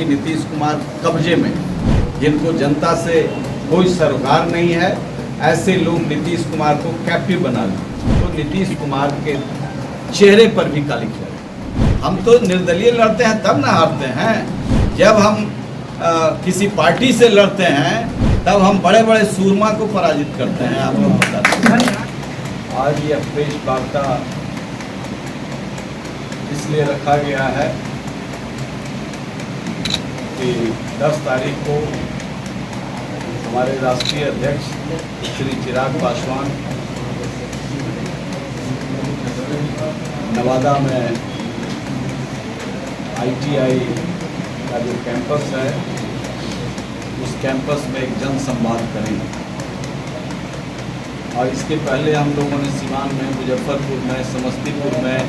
नीतीश कुमार कब्जे में, जिनको जनता से कोई सरोकार नहीं है, ऐसे लोग नीतीश कुमार को कैप्टिव बना लें तो नीतीश कुमार के चेहरे पर भी काली खिलाई। हम तो निर्दलीय लड़ते हैं तब ना हारते हैं, जब हम किसी पार्टी से लड़ते हैं तब हम बड़े बड़े सूरमा को पराजित करते हैं। आप लोग बता दें। आज ये प्रेस वार्ता इसलिए रखा गया है कि 10 तारीख को हमारे राष्ट्रीय अध्यक्ष श्री चिराग पासवान नवादा में ITI का जो कैंपस है उस कैंपस में एक जन संवाद करेंगे। और इसके पहले हम लोगों ने सीवान में, मुजफ्फरपुर में, समस्तीपुर में,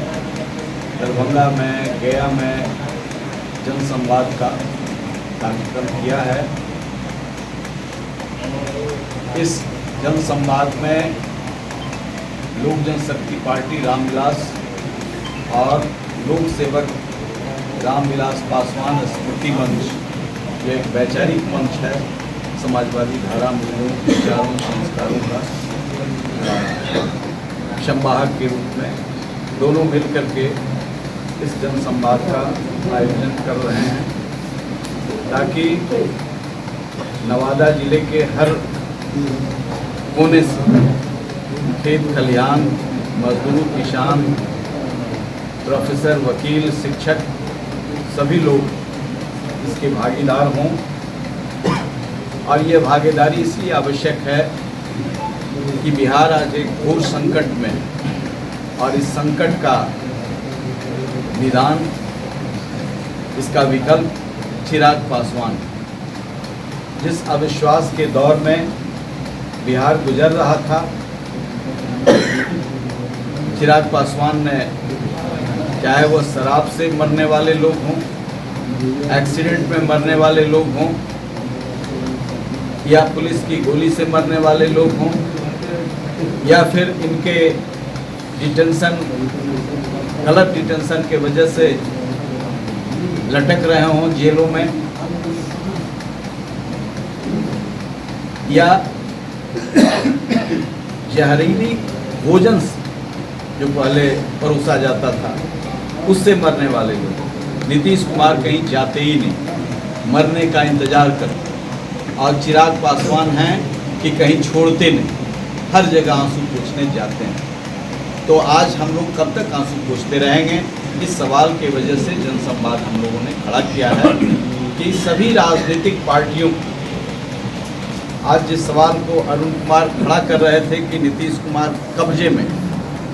दरभंगा में, गया में जन संवाद का कार्यक्रम किया है। इस जन संवाद में लोक जनशक्ति पार्टी रामविलास और लोक सेवक रामविलास पासवान स्मृति मंच, जो एक वैचारिक मंच है समाजवादी धारा मूल्यों, विचारों, संस्कारों का संवाहक के रूप में, दोनों मिलकर के इस जन संवाद का आयोजन कर रहे हैं ताकि नवादा जिले के हर कोने से खेत खलिहान, मजदूर, किसान, प्रोफेसर, वकील, शिक्षक सभी लोग इसके भागीदार हों। और ये भागीदारी इसलिए आवश्यक है कि बिहार आज एक घोर संकट में है और इस संकट का निदान, इसका विकल्प चिराग पासवान। जिस अविश्वास के दौर में बिहार गुजर रहा था, चिराग पासवान ने, चाहे वो शराब से मरने वाले लोग हों, एक्सीडेंट में मरने वाले लोग हों या पुलिस की गोली से मरने वाले लोग हों या फिर इनके डिटेंशन, गलत डिटेंशन के वजह से लटक रहे हों जेलों में, या जहरीली भोजन जो पहले परोसा जाता था उससे मरने वाले लोग। नीतीश कुमार कहीं जाते ही नहीं, मरने का इंतजार करते, और चिराग पासवान हैं कि कहीं छोड़ते नहीं, हर जगह आंसू पोंछने जाते हैं। तो आज हम लोग कब तक आंसू पोंछते रहेंगे? इस सवाल के वजह से जनसंवाद हम लोगों ने खड़ा किया है कि सभी राजनीतिक पार्टियों, आज जिस सवाल को अरुण कुमार खड़ा कर रहे थे कि नीतीश कुमार कब्जे में,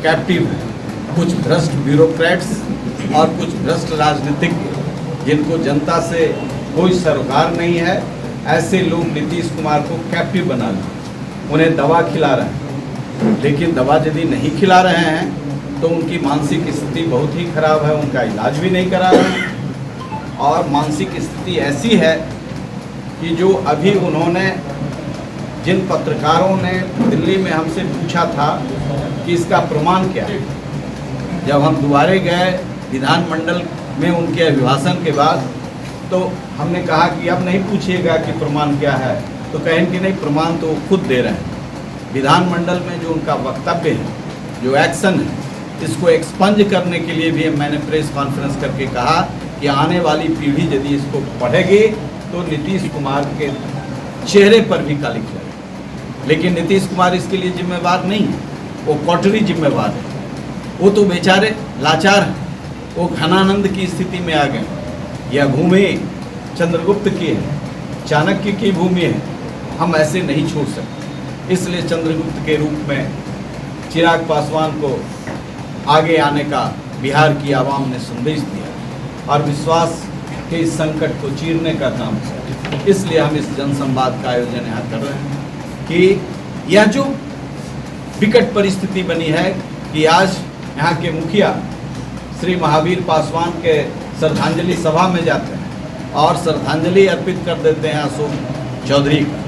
कैप्टिव है, कुछ भ्रष्ट ब्यूरोक्रेट्स और कुछ भ्रष्ट राजनीतिज्ञ जिनको जनता से कोई सरोकार नहीं है, ऐसे लोग नीतीश कुमार को कैप्टिव बना लें, उन्हें दवा खिला रहे हैं। लेकिन दवा यदि नहीं खिला रहे हैं तो उनकी मानसिक स्थिति बहुत ही खराब है, उनका इलाज भी नहीं करा रहे हैं। और मानसिक स्थिति ऐसी है कि जो अभी उन्होंने, जिन पत्रकारों ने दिल्ली में हमसे पूछा था कि इसका प्रमाण क्या है, जब हम दोबारे गए विधानमंडल में उनके अभिभाषण के बाद, तो हमने कहा कि अब नहीं पूछिएगा कि प्रमाण क्या है, तो कहें कि नहीं, प्रमाण तो वो खुद दे रहे हैं। विधानमंडल में जो उनका वक्तव्य है, जो एक्शन है, इसको एक्सपंज करने के लिए भी मैंने प्रेस कॉन्फ्रेंस करके कहा कि आने वाली पीढ़ी यदि इसको पढ़ेगी तो नीतीश कुमार के चेहरे पर भी काली खिलाई। लेकिन नीतीश कुमार इसके लिए जिम्मेवार नहीं है, वो कोटरी जिम्मेवार है। वो तो बेचारे लाचार हैं, वो घनानंद की स्थिति में आ गए। यह भूमि चंद्रगुप्त की है, चाणक्य की भूमि है, हम ऐसे नहीं छोड़ सकते। इसलिए चंद्रगुप्त के रूप में चिराग पासवान को आगे आने का बिहार की आवाम ने संदेश दिया और विश्वास के इस संकट को चीरने का काम किया। इसलिए हम इस जनसंवाद का आयोजन यहाँ कर रहे हैं कि यह जो विकट परिस्थिति बनी है कि आज यहाँ के मुखिया श्री महावीर पासवान के श्रद्धांजलि सभा में जाते हैं और श्रद्धांजलि अर्पित कर देते हैं अशोक चौधरी का,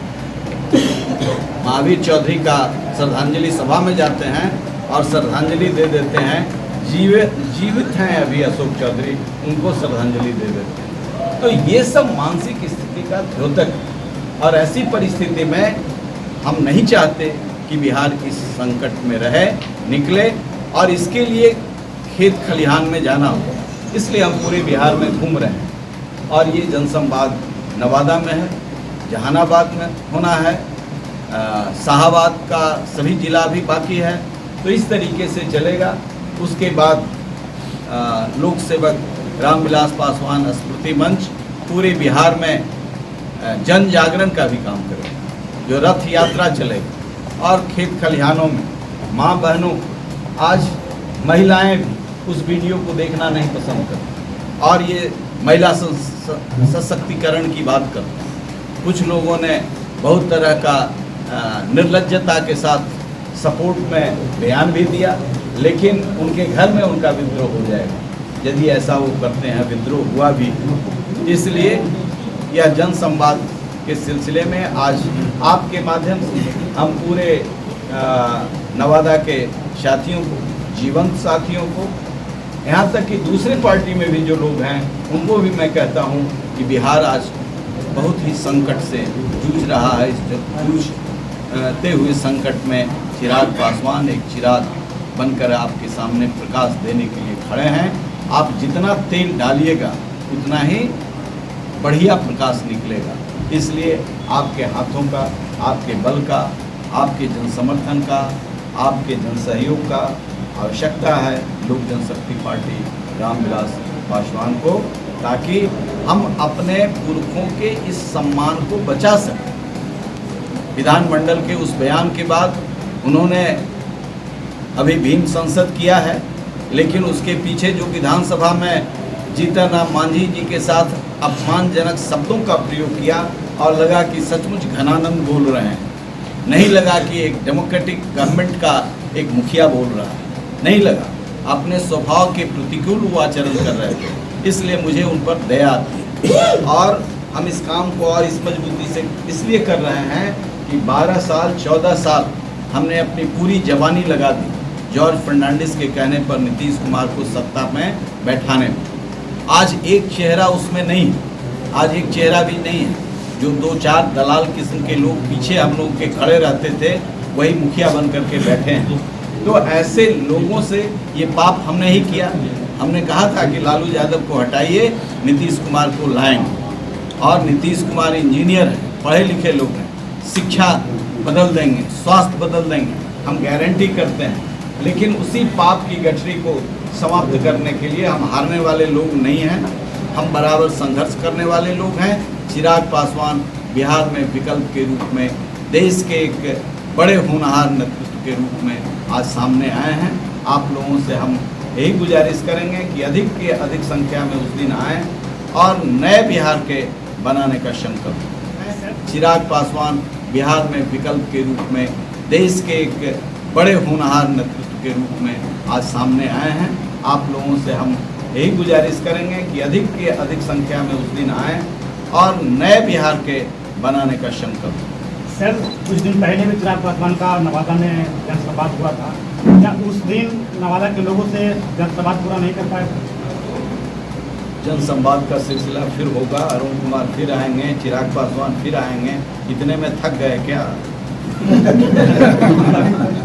महावीर चौधरी का श्रद्धांजलि सभा में जाते हैं और श्रद्धांजलि दे देते हैं। जीवित हैं अभी अशोक चौधरी, उनको श्रद्धांजलि दे देते हैं। तो ये सब मानसिक स्थिति का द्योतक है। और ऐसी परिस्थिति में हम नहीं चाहते कि बिहार इस संकट में रहे, निकले, और इसके लिए खेत खलिहान में जाना हो। इसलिए हम पूरे बिहार में घूम रहे हैं। और ये जनसंवाद नवादा में है, जहानाबाद में होना है, शाहाबाद का सभी जिला भी बाकी है। तो इस तरीके से चलेगा। उसके बाद लोक सेवक रामविलास पासवान स्मृति मंच पूरे बिहार में जन जागरण का भी काम करेगा, जो रथ यात्रा चलेगा। और खेत खलिहानों में माँ बहनों, आज महिलाएं भी उस वीडियो को देखना नहीं पसंद करती और ये महिला सशक्तिकरण की बात करते हैं। कुछ लोगों ने बहुत तरह का निर्लज्जता के साथ सपोर्ट में बयान भी दिया, लेकिन उनके घर में उनका विद्रोह हो जाएगा यदि ऐसा वो करते हैं। विद्रोह हुआ भी। इसलिए यह जन संवाद के सिलसिले में आज आपके माध्यम से हम पूरे नवादा के साथियों को, जीवंत साथियों को, यहाँ तक कि दूसरी पार्टी में भी जो लोग हैं उनको भी मैं कहता हूँ कि बिहार आज बहुत ही संकट से जूझ रहा है। इस जूझते हुए संकट में चिराग पासवान एक चिराग बनकर आपके सामने प्रकाश देने के लिए खड़े हैं। आप जितना तेल डालिएगा उतना ही बढ़िया प्रकाश निकलेगा। इसलिए आपके हाथों का, आपके बल का, आपके जनसमर्थन का, आपके जनसहयोग का आवश्यकता है लोक जनशक्ति पार्टी रामविलास पासवान को, ताकि हम अपने पुरखों के इस सम्मान को बचा सकें। विधानमंडल के उस बयान के बाद उन्होंने अभी भीम संसद किया है, लेकिन उसके पीछे जो विधानसभा में जीतन राम मांझी जी के साथ अपमानजनक शब्दों का प्रयोग किया और लगा कि सचमुच घनानंद बोल रहे हैं, नहीं लगा कि एक डेमोक्रेटिक गवर्नमेंट का एक मुखिया बोल रहा है, नहीं लगा। अपने स्वभाव के प्रतिकूल वो आचरण कर रहे थे। इसलिए मुझे उन पर दया आती है और हम इस काम को और इस मजबूती से इसलिए कर रहे हैं कि 12 साल 14 साल हमने अपनी पूरी जवानी लगा दी जॉर्ज फर्नांडिस के कहने पर नीतीश कुमार को सत्ता में बैठाने में। आज एक चेहरा उसमें नहीं है, आज एक चेहरा भी नहीं है। जो 2-4 दलाल किस्म के लोग पीछे हम लोग के खड़े रहते थे, वही मुखिया बन करके बैठे हैं। तो ऐसे लोगों से ये पाप हमने ही किया। हमने कहा था कि लालू यादव को हटाइए, नीतीश कुमार को लाएंगे। और नीतीश कुमार इंजीनियर हैं, पढ़े लिखे लोग हैं, शिक्षा बदल देंगे, स्वास्थ्य बदल देंगे, हम गारंटी करते हैं। लेकिन उसी पाप की गठरी को समाप्त करने के लिए हम हारने वाले लोग नहीं हैं, हम बराबर संघर्ष करने वाले लोग हैं। चिराग पासवान बिहार में विकल्प के रूप में, देश के एक बड़े होनहार नेतृत्व के रूप में आज सामने आए हैं। आप लोगों से हम यही गुजारिश करेंगे कि अधिक के अधिक संख्या में उस दिन आएँ और नए बिहार के बनाने का संकल्प। चिराग पासवान बिहार में विकल्प के रूप में, देश के एक बड़े होनहार नेतृत्व के रूप में आज सामने आए हैं। आप लोगों से हम यही गुजारिश करेंगे कि अधिक के अधिक संख्या में उस दिन आएँ और नए बिहार के बनाने का संकल्प। सर, कुछ दिन पहले भी चिराग पासवान का नवादा में जनसंवाद हुआ था, क्या उस दिन नवादा के लोगों से जनसंवाद पूरा नहीं कर पाए? जनसंवाद का सिलसिला फिर होगा, अरुण कुमार फिर आएंगे, चिराग पासवान फिर आएंगे। इतने में थक गए क्या?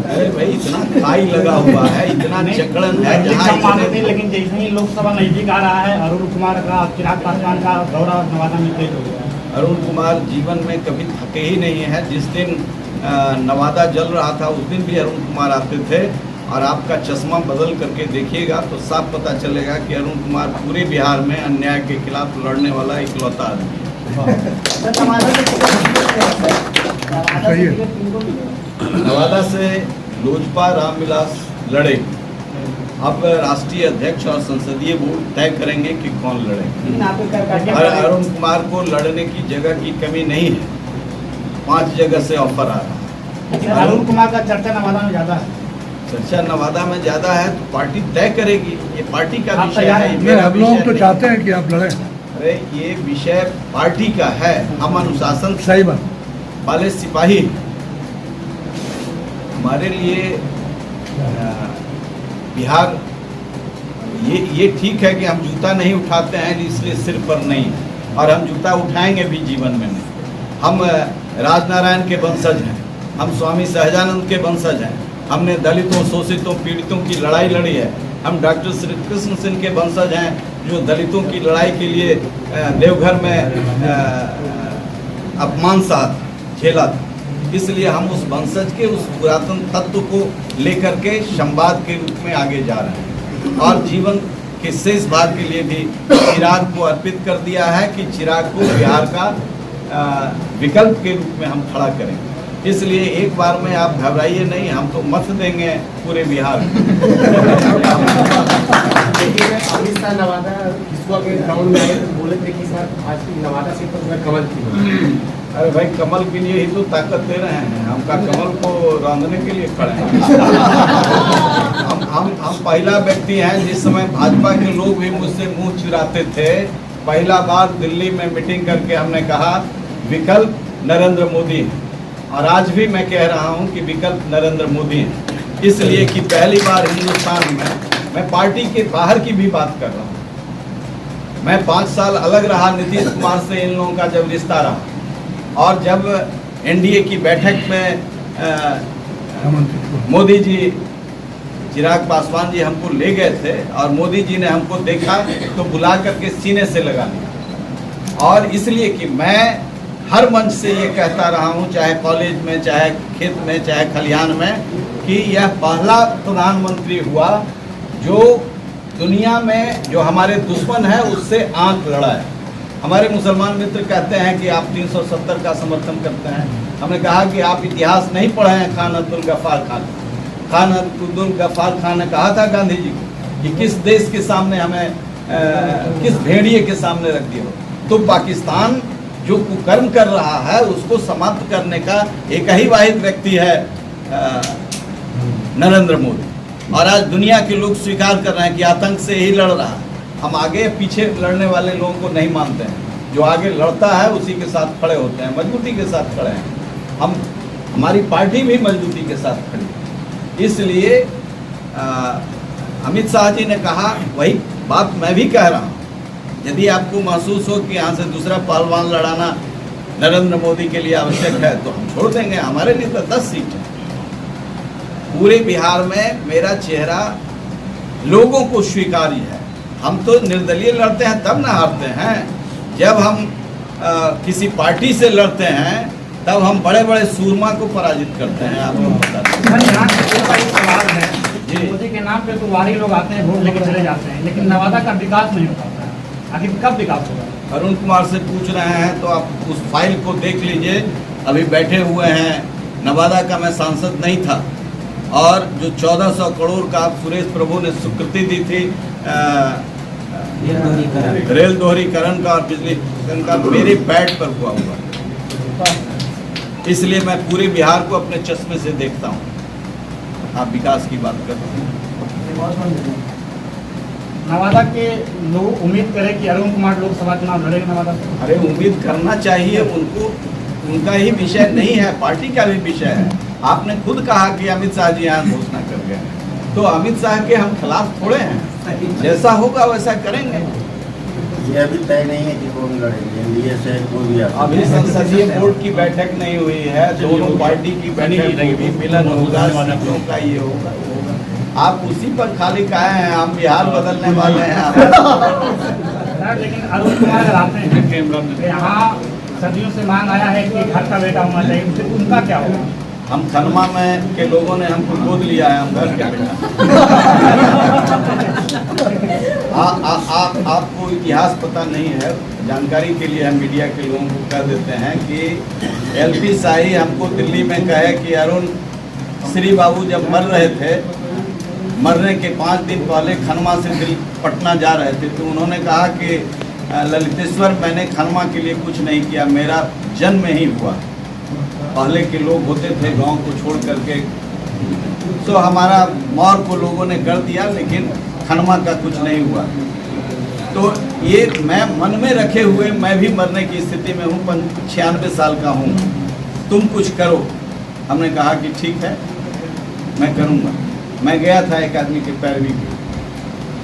अरे भाई, इतना खाई लगा हुआ है, इतना जकड़न है जहाँ। लेकिन जैसे ही लोकसभा नजदीक आ रहा है, अरुण कुमार का, चिराग पासवान का दौरा नवादा में तेज हो गया। अरुण कुमार जीवन में कभी थके ही नहीं है। जिस दिन नवादा जल रहा था उस दिन भी अरुण कुमार आते थे। और आपका चश्मा बदल करके देखिएगा तो साफ पता चलेगा कि अरुण कुमार पूरे बिहार में अन्याय के खिलाफ लड़ने वाला इकलौता आदमी है। नवादा से लोजपा रामविलास लड़े। अब राष्ट्रीय अध्यक्ष और संसदीय बोर्ड तय करेंगे कि कौन लड़े। और अरुण कुमार को लड़ने की जगह की कमी नहीं है, 5 जगह से ऑफर आ रहा है। अरुण कुमार का चर्चा नवादा में ज़्यादा है। चर्चा नवादा में ज़्यादा है तो पार्टी तय करेगी, ये पार्टी का विषय है। हम लोग तो चाहते हैं कि आप लड़े। अरे ये विषय पार्टी का है, हम अनुशासन सही बात वाले सिपाही। हमारे लिए बिहार ये ठीक है कि हम जूता नहीं उठाते हैं इसलिए सिर पर नहीं, और हम जूता उठाएंगे भी जीवन में नहीं। हम राजनारायण के वंशज हैं, हम स्वामी सहजानंद के वंशज हैं, हमने दलितों, शोषितों, पीड़ितों की लड़ाई लड़ी है। हम डॉक्टर श्री कृष्ण सिंह के वंशज हैं जो दलितों की लड़ाई के लिए देवघर में अपमान साथ झेला था। इसलिए हम उस वंशज के उस पुरातन तत्व को लेकर के संवाद के रूप में आगे जा रहे हैं और जीवन के शेष भाग के लिए भी चिराग को अर्पित कर दिया है कि चिराग को बिहार का विकल्प के रूप में हम खड़ा करेंगे। इसलिए एक बार में आप घबराइए नहीं, हम तो मत देंगे पूरे बिहार में। देखिए अमित शाह नवादा किसुआ के ग्राउंड में आए तो बोले थे कि सर आज की नवादा सीट पर कमल की। अरे भाई, कमल के लिए ही तो ताकत दे रहे हैं, हमका कमल को रौंदने के लिए खड़े हैं। हम पहला व्यक्ति हैं जिस समय भाजपा के लोग भी मुझसे मुंह चुराते थे, पहला बार दिल्ली में मीटिंग करके हमने कहा विकल्प नरेंद्र मोदी है। और आज भी मैं कह रहा हूं कि विकल्प नरेंद्र मोदी है, इसलिए कि पहली बार हिंदुस्तान में, मैं पार्टी के बाहर की भी बात कर रहा हूं। मैं 5 साल अलग रहा नीतीश कुमार से, इन लोगों का जब रिश्ता रहा, और जब एनडीए की बैठक में मोदी जी, चिराग पासवान जी हमको ले गए थे और मोदी जी ने हमको देखा तो बुला करके सीने से लगा लिया। और इसलिए कि मैं हर मंच से ये कहता रहा हूँ, चाहे कॉलेज में, चाहे खेत में, चाहे खलिहान में, कि यह पहला प्रधानमंत्री हुआ जो दुनिया में जो हमारे दुश्मन है उससे आंख लड़ा है। हमारे मुसलमान मित्र कहते हैं कि आप 370 का समर्थन करते हैं। हमने कहा कि आप इतिहास नहीं पढ़े हैं। खान अब्दुल गफ्फार खान ने कहा था गांधी जी को कि किस देश के सामने हमें किस भेड़िए के सामने रख दिया। तो पाकिस्तान जो कुकर्म कर रहा है उसको समाप्त करने का एक ही वाहिद व्यक्ति है नरेंद्र मोदी। और आज दुनिया के लोग स्वीकार कर रहे हैं कि आतंक से ही लड़ रहा है। हम आगे पीछे लड़ने वाले लोगों को नहीं मानते हैं, जो आगे लड़ता है उसी के साथ खड़े होते हैं, मजबूती के साथ खड़े हैं। हमारी पार्टी भी मजबूती के साथ खड़ी है। इसलिए अमित शाह जी ने कहा, वही बात मैं भी कह रहा हूँ, यदि आपको महसूस हो कि यहाँ से दूसरा पहलवान लड़ाना नरेंद्र मोदी के लिए आवश्यक है तो हम छोड़ देंगे। हमारे लिए तो 10 सीट है। पूरे बिहार में मेरा चेहरा लोगों को स्वीकार्य है। हम तो निर्दलीय लड़ते हैं तब ना हारते हैं। जब हम किसी पार्टी से लड़ते हैं तब हम बड़े बड़े सूरमा को पराजित करते हैं। आपको पता है सवाल है, मोदी के नाम पे तो वारी लोग आते हैं, वोट लेके चले जाते हैं, लेकिन नवादा का विकास नहीं हो पाता है। आखिर कब विकास होगा? अरुण कुमार से पूछ रहे हैं तो आप उस फाइल को देख लीजिए। अभी बैठे हुए हैं, नवादा का मैं सांसद नहीं था और जो 1400 करोड़ का सुरेश प्रभु ने स्वीकृति दी थी रेल दोहरीकरण का और बिजली का, मेरे पैड पर हुआ हुआ। इसलिए मैं पूरे बिहार को अपने चश्मे से देखता हूँ। आप विकास की बात कर रहे हैं। नवादा के लोग उम्मीद करें कि अरुण कुमार लोकसभा चुनाव लड़ेंगे नवादा से। अरे उम्मीद करना चाहिए उनको, उनका ही विषय नहीं है, पार्टी का भी विषय है। आपने खुद कहा कि अमित शाह जी यहाँ घोषणा कर गए, तो अमित शाह के हम खिलाफ थोड़े हैं। जैसा होगा वैसा करेंगे। ये अभी तय नहीं है कि कौन लड़ेंगे, एनडीए से कोई भी। अभी संसदीय बोर्ड की बैठक नहीं हुई है, दोनों पार्टी की बैठक होगी, मिलन होगा, सीटों का ये होगा। आप उसी पर खाली कहे हैं, हम बिहार बदलने वाले हैं। लेकिन अरुण कुमार अगर आते हैं यहाँ, सदियों से मांग आया है कि घर का बेटा होना चाहिए, उससे उनका क्या होगा? हम खनमा में के लोगों ने हमको गोद लिया है, हम घर का बेटा। आपको इतिहास पता नहीं है, जानकारी के लिए हम मीडिया के लोगों को कह देते हैं कि एलपी शाही हमको दिल्ली में कहे कि अरुण, श्री बाबू जब मर रहे थे, मरने के 5 दिन पहले खनमा से पटना जा रहे थे, तो उन्होंने कहा कि ललितेश्वर, मैंने खनमा के लिए कुछ नहीं किया, मेरा जन्म ही हुआ। पहले के लोग होते थे गांव को छोड़ करके, तो हमारा मौर को लोगों ने कर दिया, लेकिन खनमा का कुछ नहीं हुआ। तो ये मैं मन में रखे हुए मैं भी मरने की स्थिति में हूँ, 96 साल का हूँ। तुम कुछ करो। हमने कहा कि ठीक है, मैं करूँगा। मैं गया था एक आदमी के पैरवी की,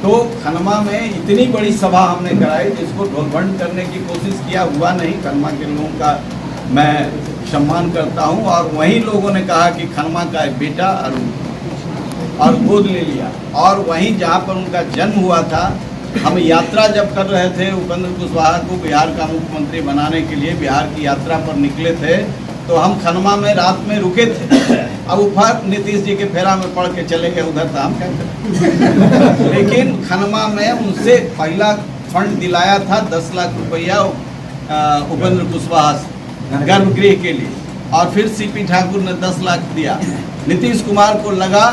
तो खनमा में इतनी बड़ी सभा हमने कराई जिसको ढोलभंड करने की कोशिश किया, हुआ नहीं। खनमा के लोगों का मैं सम्मान करता हूं और वहीं लोगों ने कहा कि खनमा का एक बेटा और गोद ले लिया। और वहीं जहां पर उनका जन्म हुआ था, हम यात्रा जब कर रहे थे उपेंद्र कुशवाहा को बिहार का मुख्यमंत्री बनाने के लिए, बिहार की यात्रा पर निकले थे, तो हम खनमा में रात में रुके थे। अब ऊपर नीतीश जी के फेरा में पड़ के चले गए उधर, तो हम क्या करें। लेकिन खनमा में उनसे पहला फंड दिलाया था 10 लाख रुपया उपेंद्र कुशवाहा से गर्भगृह के लिए, और फिर सीपी ठाकुर ने 10 लाख दिया। नीतीश कुमार को लगा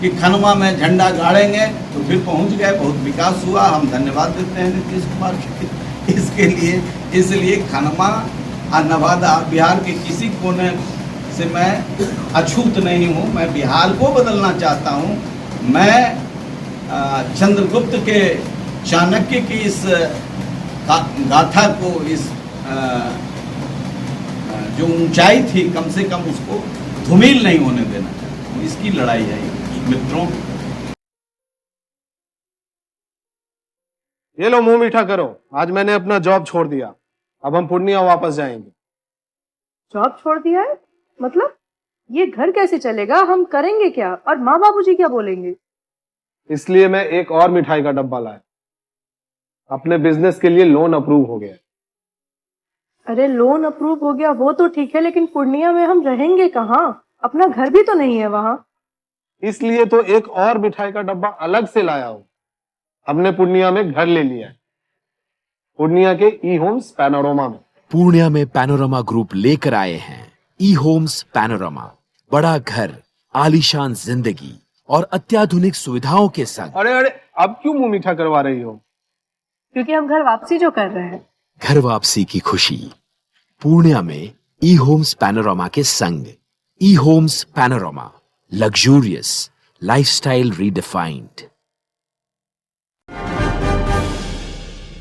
कि खनमा में झंडा गाड़ेंगे, तो फिर पहुंच गए, बहुत विकास हुआ। हम धन्यवाद देते हैं नीतीश कुमार के इसके लिए। इसलिए खनमा और नवादा, बिहार के किसी कोने से मैं अछूत नहीं हूँ। मैं बिहार को बदलना चाहता हूँ। मैं चंद्रगुप्त के, चाणक्य की इस गाथा को, इस जो ऊंचाई थी, कम से कम उसको धूमिल नहीं होने देना चाहता हूँ। इसकी लड़ाई है मित्रों। ये लो मुंह मीठा करो, आज मैंने अपना जॉब छोड़ दिया, अब हम पूर्णिया वापस जाएंगे। जॉब छोड़ दिया है? मतलब ये घर कैसे चलेगा? हम करेंगे क्या? और माँ बाबूजी क्या बोलेंगे? इसलिए मैं एक और मिठाई का डब्बा लाया। अपने बिजनेस के लिए लोन अप्रूव हो गया। अरे लोन अप्रूव हो गया वो तो ठीक है, लेकिन पूर्णिया में हम रहेंगे कहाँ? अपना घर भी तो नहीं है वहाँ। इसलिए तो एक और मिठाई का डब्बा अलग से लाया हूं। हमने पूर्णिया में घर ले लिया है, पूर्णिया के ई होम्स पैनोरमा में। पूर्णिया में पैनोरमा ग्रुप लेकर आए हैं ई होम्स पैनोरमा। बड़ा घर, आलीशान जिंदगी और अत्याधुनिक सुविधाओं के संग। अरे अरे, अब क्यों मुंह मीठा करवा रही हो? क्योंकि हम घर वापसी जो कर रहे हैं। घर वापसी की खुशी पूर्णिया में ई होम्स पैनोरमा के संग। ई Homes Panorama, luxurious lifestyle redefined.